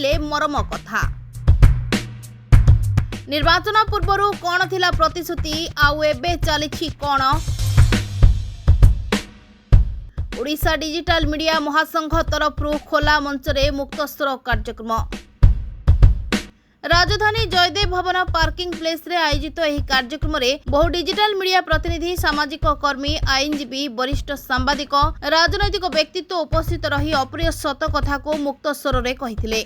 कहले मरम कथा। निर्वाचन पूर्व कौन थिला प्रतिश्रुति आउ एबे चलिछि कौन? ओडिशा डिजिटल मीडिया महासंघ तरफ खोला मंच रे मुक्त स्वर कार्यक्रम। राजधानी जयदेव भवन पार्किंग प्लेस रे आयोजित एही कार्यक्रम रे बहु डिजिटल मीडिया प्रतिनिधि, सामाजिक कर्मी, आईनजीवी, वरिष्ठ सांबादिक, राजनैतिक व्यक्तित्व उपस्थित रही अप्रिय सत कथा को मुक्त स्वर रे कहिथिले।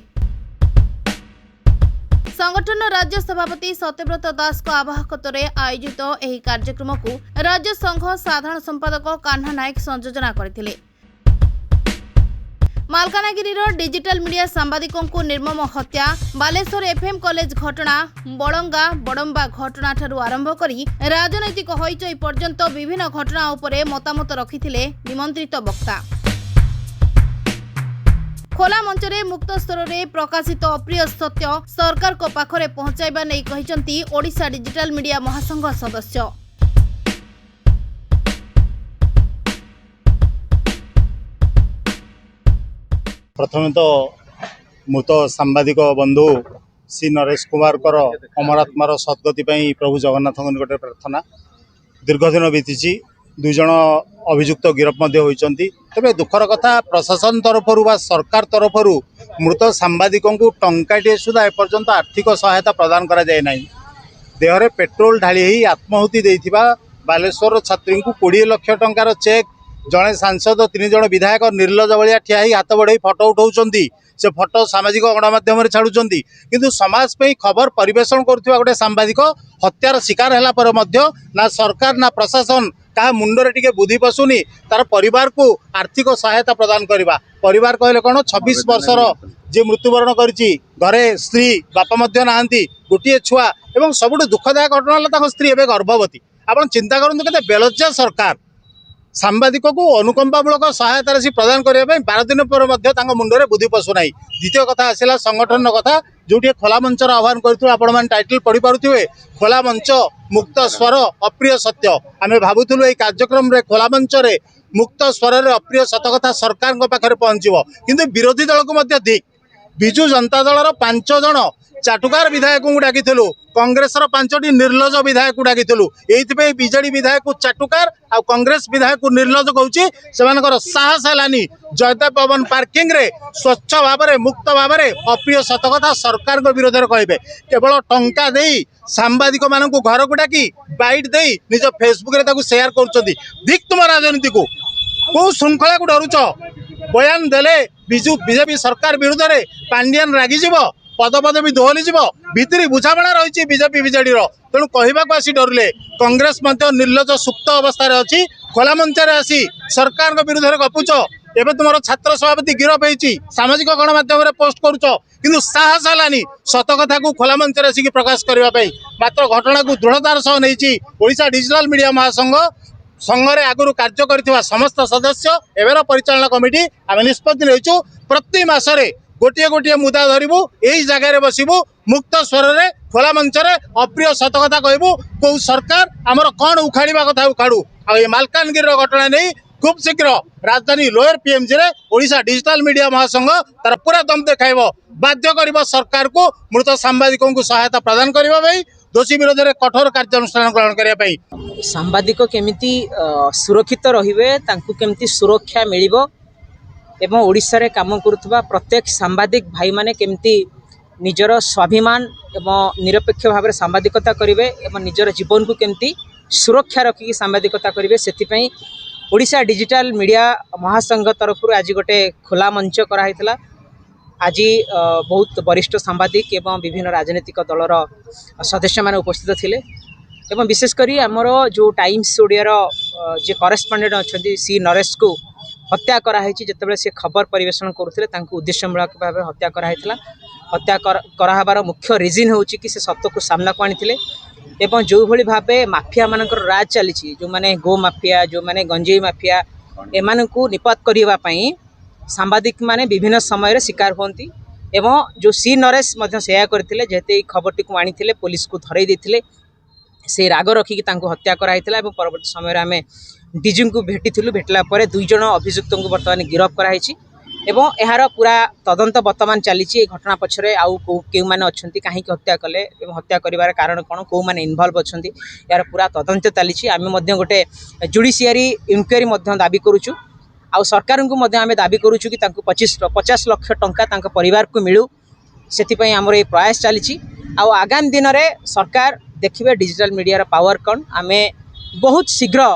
संगठन राज्य सभापति सत्यव्रत दास को आवाहकत्व में आयोजित एही कार्यक्रम को राज्य संघ साधारण संपादक कान्हा नायक संयोजना करथिले। मालकानगिरी डिजिटल मीडिया सांबादिकों को निर्मम हत्या, बालेश्वर एफएम कॉलेज घटना, बड़ंगा बड़ंबा घटना ठारू आरंभ करी राजनैतिक हईचई पर्यंत विभिन्न घटना उपरे मतामत रखिथिले निमंत्रित वक्ता। खोला मंच रे मुक्त स्तर रे प्रकाशित अप्रिय सत्य सरकार को पाखरे पहुंचाइबा नै कहिसंती ओडिशा डिजिटल मीडिया महासंघ सदस्य। प्रथम तो मृत सांबादिक बंधु श्री नरेश कुमार कर अमरात्मार सद्गति प्रभु जगन्नाथ निकट प्रार्थना। दीर्घ दिन बीती दुई जन अभियुक्त गिरफ होती। तेज दुखर कथा प्रशासन तरफ सरकार तरफ मृत सांबादिकों को टंकाटे सुधा एपर्यंत आर्थिक सहायता प्रदान करा जाए नहीं। देहरे पेट्रोल ढाली आत्माहुति देथिबा बालेश्वर छात्री को 20 लाख टंकार चेक जड़े सांसद 3 जन विधायक निर्लज भाया ठिया हाथ बढ़े फटो उठाउछंती। से फटो सामाजिक गणमाध्यम छाड़ुछंती, किंतु समाज पे खबर परिवेषण करुवा गोटे सांबादिक हत्यार शिकार हैला पर मध्य ना सरकार ना प्रशासन क्या मुंडरे टिके बुद्धि पशुनी तार परिवार को आर्थिक सहायता प्रदान करवा। परिवार कहले कौन 26 वर्षर जे मृत्युवरण करिछि, घरे स्त्री बापा मध्य नाहांती, गोटे छुआ एवं सबुठ दुखदायक घटना है स्त्री एवं गर्भवती। आपण चिंता करंतु केते बेलज्जा सरकार सांबादिक को अनुकंपामूलक सहायता राशि प्रदान करने 12 दिन पर मुंडरे बुद्धि पशु ना। द्वितीय कथा आसला संगठन कथा, जो खोला मंचर आह्वान करते आपण मैंने टाइटल पढ़ी पारे खोला मंच मुक्त स्वर अप्रिय सत्य। आम भावुलु ये कार्यक्रम रे खोला मंच रे मुक्त स्वर रे अप्रिय सत कथा सरकार पाखे पहुंचो, किंतु विरोधी दल को दिक विजु जनता दलर 5 जन चाटुकार विधायक को डाकिलु, कांग्रेस 5टी निर्लज विधायक को डाकिलु। ये बीजेडी विधायक को चाटुकार आ कांग्रेस विधायक को निर्लज कहूँ साहस है जयदेव भवन पार्किंग रे स्वच्छ भाव में मुक्त भाव में अप्रिय सतकथा सरकार विरोध में कहे। केवल टंका दे सांबादिक मान घर को डाकी बाइट दे निज फेसबुक रे शेयर कर तुम राजनीति को कौ श्रृंखला को डरुच बयान देले बिजु बीजेपी सरकार विरुद्ध में पांडियान रागिजीव पद पद भी दोहली जीव भितरी बुझाणा रही बीजेपी बीजेडी तेणु कहवाक आसी डरुले। कांग्रेस निर्लज सुप्त अवस्था अच्छी खोला मंचर आसी सरकार विरुद्ध में गपुच। एवं तुम छात्र सभापति गिरफ होती सामाजिक गणमाध्यम पोस्ट करुच, किंतु साहस है सत कथा को खोला मंचर आसिक प्रकाश करने। मात्र घटना को दृढ़तार सह नहीं ओडिशा डिजिटल मीडिया महासंघ संघरे आगुरी कार्य कर समस्त सदस्य एवं परिचालना कमिटी आम निष्पत्ति रहीचु प्रति मासरे गोटे गोटे मुद्दा धरबू, यही जगह बसबू मुक्त स्वर रे खोला मंच रे अप्रिय सतकथा कहबू। कौ सरकार आमर कौन उखाड़ा कथा उखाड़ू। आ मालकानगिरी घटना नहीं खूब शीघ्र राजधानी लोअर पीएमजी रे ओडिशा डिजिटल मीडिया महासंघ तार पूरा दम देखाइब, बाध्य कर सरकार को मृत सांबादिकों को सहायता प्रदान करने, दोषी विरोध में कठोर कार्यानुष्ठान ग्रहण करने। सांबादिक केमिति सुरक्षित रहिबे, तांकु केमिति सुरक्षा मिलिबो एवं ओडिशा रे काम करुवा प्रत्येक सांबादिक भाई माने केमिति निजर स्वाभिमान एवं निरपेक्ष भाव में सांबादिकता करेंगे एवं निजर जीवन को केमिति सुरक्षा रखिकी सांबादिकता करेंगे। से ओडिशा डिजिटल मीडिया महासंघ तरफ आज गोटे खोला मंच कराइला। आज बहुत वरिष्ठ सांबादिक एवं विभिन्न राजनीतिक दलर सदस्य माने उपस्थित थिले एवं विशेषकर आमर जो टाइम्स ओडियार जे करेस्पॉन्डेंट अच्छा सी नरेश को हत्या कराई जितेबाला से खबर परिवेषण करुले उद्देश्यमूलक भाव हत्या कराई। हत्या कराबार मुख्य रिजन हूँ कि से सत्य को सामना को आनी एवं जो भली भाव माफिया मानकर राज चली जो मैंने गो माफिया जो मैंने गंजेई माफिया एमान को निपात करने सांबादिक माने विभिन्न समय शिकार होती एवं जो सी नरेश सेया करथिले जेते खबरटी को आनी पुलिस को धरई देथिले से राग रखिकी हत्या कराई परवर्ती समय आम डीजी को भेटी भेटला 2 जन अभियुक्त को बर्तमान गिरफ कराई एवं यार पूरा तदंत बर्तमान चली घटना पछरे आउ केउ माने अछंती काहे कि हत्या कले एवं हत्या करिवार कारण कोन को माने इन्वॉल्व अछंती यार पूरा तदंत चली आमे मध्य गोटे जुडिशियरी इंक्वायरी मध्य दाबी करूछु आउ सरकार को मध्य आमे दाबी करूछु कि तांको 50 लाख टंका तांको परिवार को मिलू सेति पई हमर ए प्रयास चली आउ आगामी दिन रे सरकार देखिबे डिजिटल मीडिया रा पावर कोन आमे बहुत शीघ्र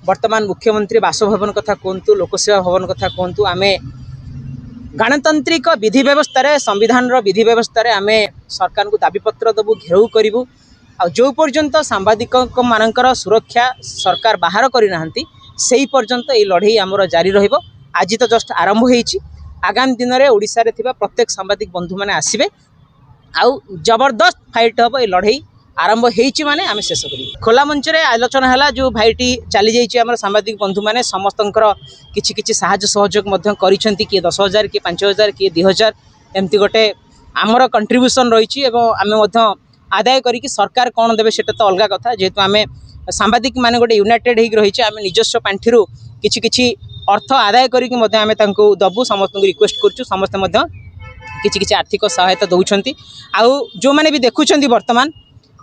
वर्तमान मुख्यमंत्री बासभवन कथा कहतु लोकसेवा भवन कथा कहतु आमे गणतांत्रिक विधि व्यवस्था रे संविधान रो विधि व्यवस्था रे आमे सरकार को दाबीपत्र देबू घेराव करूँ आ जो पर्यंत सांबादिक मानकर सुरक्षा सरकार बाहर करना से पर्यंत ये लड़ाई आमर जारी रहिबो। आज तो जस्ट आरंभ होईची आगामी दिन में ओडिशा रे थिबा प्रत्येक सांबादिक बंधु माने आसीबे आउ जबरदस्त फाइट हम ये लड़ाई आरंभ होईची माने आमे शेष करी खोला मंच रे आलोचना हला जो भाईटी चली जाइए आम सांबादिक बंधु मैंने समस्त किछि किछि साहाय्य सहयोग मध्य करिसेंती किए 10,000 किए 5,000 किए 2,000 एमती गोटे आमर कंट्रीब्यूशन रही आमे मध्य आदाय करी सरकार कौन देवे सेटा तो अलग कथा जेहेतु आमे सांबादिक माने गोटे यूनाइटेड होगी रही आमे निजस्व पांठी किछि किछि अर्थ आदाय करिक मध्य आमे तांको दबु समस्त रिक्वेस्ट करछु समस्त मध्य किछि किछि आर्थिक सहायता दउछंती आउ जो माने भी देखुछंती वर्तमान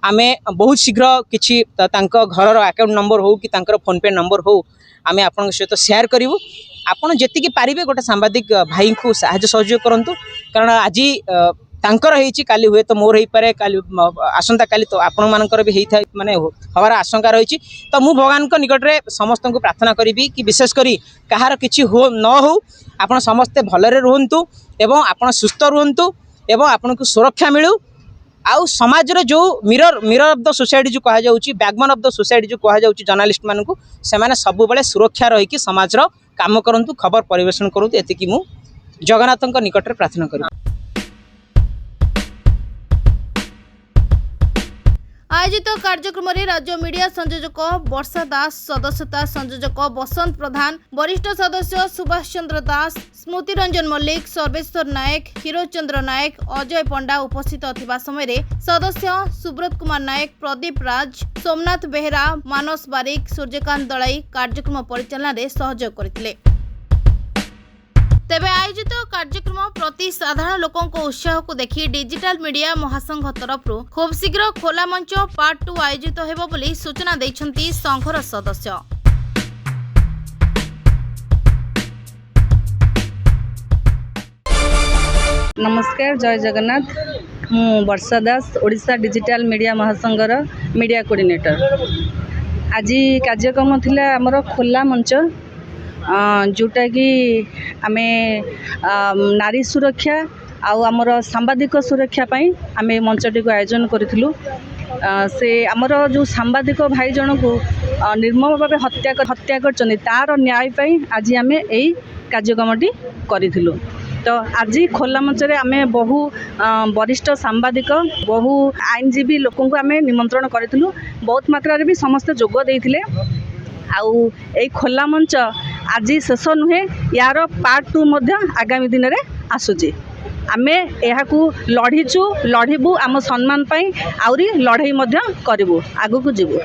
आमे बहुत शीघ्र किछि तांको घरर अकाउंट नंबर हो कि तांकर फोन पे नंबर हो आमे आपन सहित शेयर करिवु आपन जेतिकी पारिबे गोटे सांबादिक भाई को साहाय्य सहयोग करंतु कारण आज तांकर हेछि काली हुए तो मोर हेइ पारे काली आसंता काली तो आपण मानकर भी हेइ थाय माने हवार आशंका रही तो मु भगवान को निकट रे समस्त को प्रार्थना करी कि विशेष करी कहार किछि हो न हो आपण समस्ते भलरे रहंतु एवं आपण सुस्थ रहंतु एवं आपण को सुरक्षा मिलू आउ समाज रे जो मिरर ऑफ द सोसाइटी जो कहा जाउची बैकबोन ऑफ द सोसाइटी जो कहा जाउची जर्नलिस्ट मानकु से माने सब बेले सुरक्षा रही कि समाज रो काम करंतु खबर परिवेषण करंतु एति कि मु जगन्नाथଙ୍କ निकट रे प्रार्थना करी। आयोजित कार्यक्रम में राज्य मीडिया संयोजक वर्षा दास सदस्यता संयोजक बसंत प्रधान वरिष्ठ सदस्य सुभाष चंद्र दास स्मृति रंजन मल्लिक सर्वेश्वर नायक हिरोचंद्र नायक अजय पंडा उपस्थित थिबा समय सदस्य सुब्रत कुमार नायक प्रदीप राज सोमनाथ बेहेरा मानस बारिक सूर्यकांत दलाई कार्यक्रम परिचालन में सहयोग करथिले। तेबे आयोजित कार्यक्रम प्रति साधारण लोकों को उत्साह को देखि डिजिटल मीडिया महासंघ तरफ खूब शीघ्र खोला मंच पार्ट 2 आयोजित हेबो बोली सूचना दैछंती संघर सदस्य। नमस्कार जय जगन्नाथ मु वर्षा दास ओडिशा डिजिटल मीडिया महासंघर मीडिया कोऑर्डिनेटर। आज कार्यक्रम थिला हमर खोला मंच जोटा कि आमे नारी सुरक्षा आउ आमर सांबादिक सुरक्षा पाई आमे मंचटी को आयोजन करिथिलु। से आमर जो सांबादिक भाई जन को निर्मम भाव हत्या करचनी तार न्याय पाई आज आमे एई कार्यक्रमटी करिथिलु। तो आज खोला मंच रे आमे बहु वरिष्ठ सांबादिक बहु आईनजीवी लोकों को आमे निमंत्रण करिथिलु। बहुत मात्रा रे भी समस्त जोग देइथिले आउ एई खोला मंच आज शेष नुहे यार पार्ट 2 मध्य आगामी दिन में आसूची। आमे एहाकू लढ़ीचु लढ़ीबू आम सम्मान पाई आउरी लड़ाई मध्य करिबू आगु को जीवू।